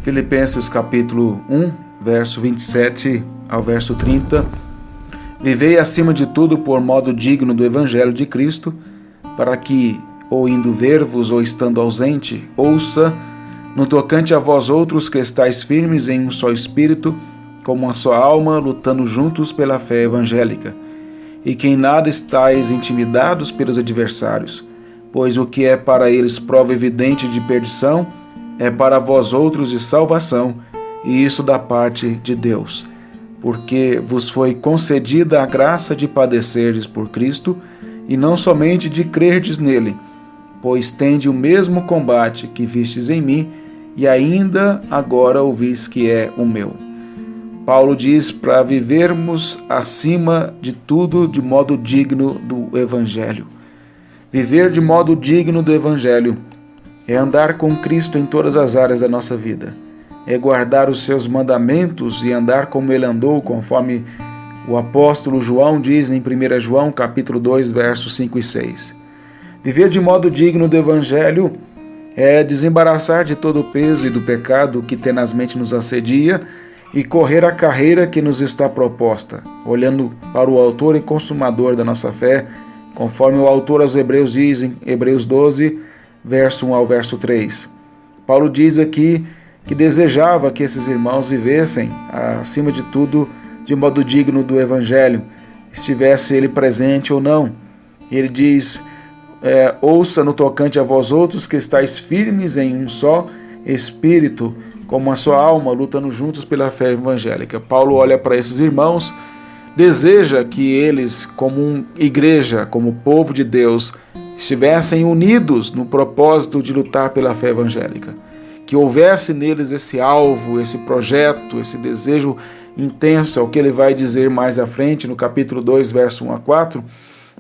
Filipenses capítulo 1, verso 27 ao verso 30. Vivei acima de tudo por modo digno do Evangelho de Cristo, para que, ou indo ver-vos ou estando ausente, ouça, no tocante a vós outros que estáis firmes em um só espírito, como uma só alma, lutando juntos pela fé evangélica, e que em nada estáis intimidados pelos adversários, pois o que é para eles prova evidente de perdição, é para vós outros de salvação, e isso da parte de Deus, porque vos foi concedida a graça de padecerdes por Cristo, e não somente de crerdes nele, pois tende o mesmo combate que vistes em mim, e ainda agora ouvis que é o meu. Paulo diz para vivermos acima de tudo de modo digno do Evangelho. Viver de modo digno do Evangelho é andar com Cristo em todas as áreas da nossa vida. É guardar os seus mandamentos e andar como ele andou, conforme o apóstolo João diz em 1 João capítulo 2, versos 5 e 6. Viver de modo digno do Evangelho é desembaraçar de todo o peso e do pecado que tenazmente nos assedia e correr a carreira que nos está proposta, olhando para o autor e consumador da nossa fé, conforme o autor aos Hebreus diz em Hebreus 12, verso 1 ao verso 3. Paulo diz aqui que desejava que esses irmãos vivessem, acima de tudo, de modo digno do Evangelho, estivesse ele presente ou não. Ele diz: ouça no tocante a vós outros que estáis firmes em um só espírito, como a sua alma, lutando juntos pela fé evangélica. Paulo olha para esses irmãos, deseja que eles, como igreja, como povo de Deus, estivessem unidos no propósito de lutar pela fé evangélica. Que houvesse neles esse alvo, esse projeto, esse desejo intenso, é o que ele vai dizer mais à frente, no capítulo 2, verso 1 a 4,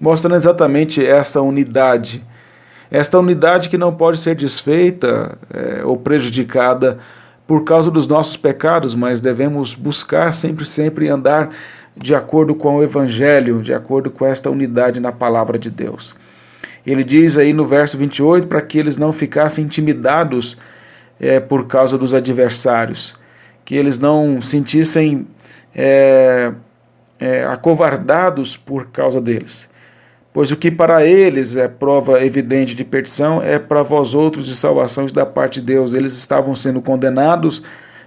mostrando exatamente essa unidade. Esta unidade que não pode ser desfeita ou prejudicada por causa dos nossos pecados, mas devemos buscar sempre andar de acordo com o Evangelho, de acordo com esta unidade na palavra de Deus. Ele diz aí no verso 28, para que eles não ficassem intimidados por causa dos adversários, que eles não sentissem acovardados por causa deles. Pois o que para eles é prova evidente de perdição é para vós outros de salvação da parte de Deus. Eles estavam sendo condenados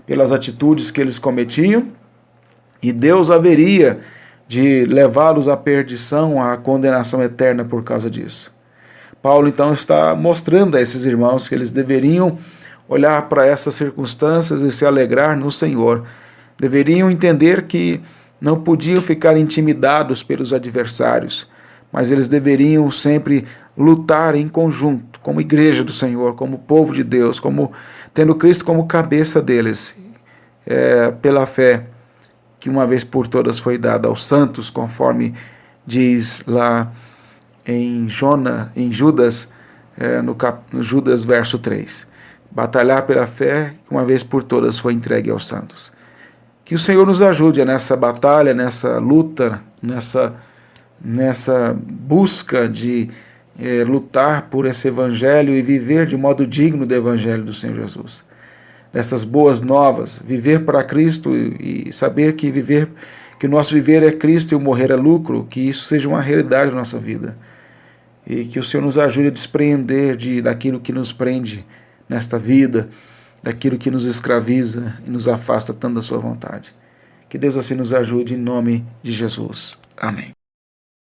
pelas atitudes que eles cometiam, e Deus haveria de levá-los à perdição, à condenação eterna por causa disso. Paulo então está mostrando a esses irmãos que eles deveriam olhar para essas circunstâncias e se alegrar no Senhor. Deveriam entender que não podiam ficar intimidados pelos adversários, mas eles deveriam sempre lutar em conjunto, como igreja do Senhor, como povo de Deus, como tendo Cristo como cabeça deles, pela fé que uma vez por todas foi dada aos santos, conforme diz lá em Judas, no Judas verso 3. Batalhar pela fé que uma vez por todas foi entregue aos santos. Que o Senhor nos ajude nessa batalha, nessa luta, nessa busca de lutar por esse Evangelho e viver de modo digno do Evangelho do Senhor Jesus. Dessas boas novas, viver para Cristo e saber que o nosso viver é Cristo e o morrer é lucro, que isso seja uma realidade na nossa vida. E que o Senhor nos ajude a despreender daquilo que nos prende nesta vida, daquilo que nos escraviza e nos afasta tanto da sua vontade. Que Deus assim nos ajude em nome de Jesus. Amém.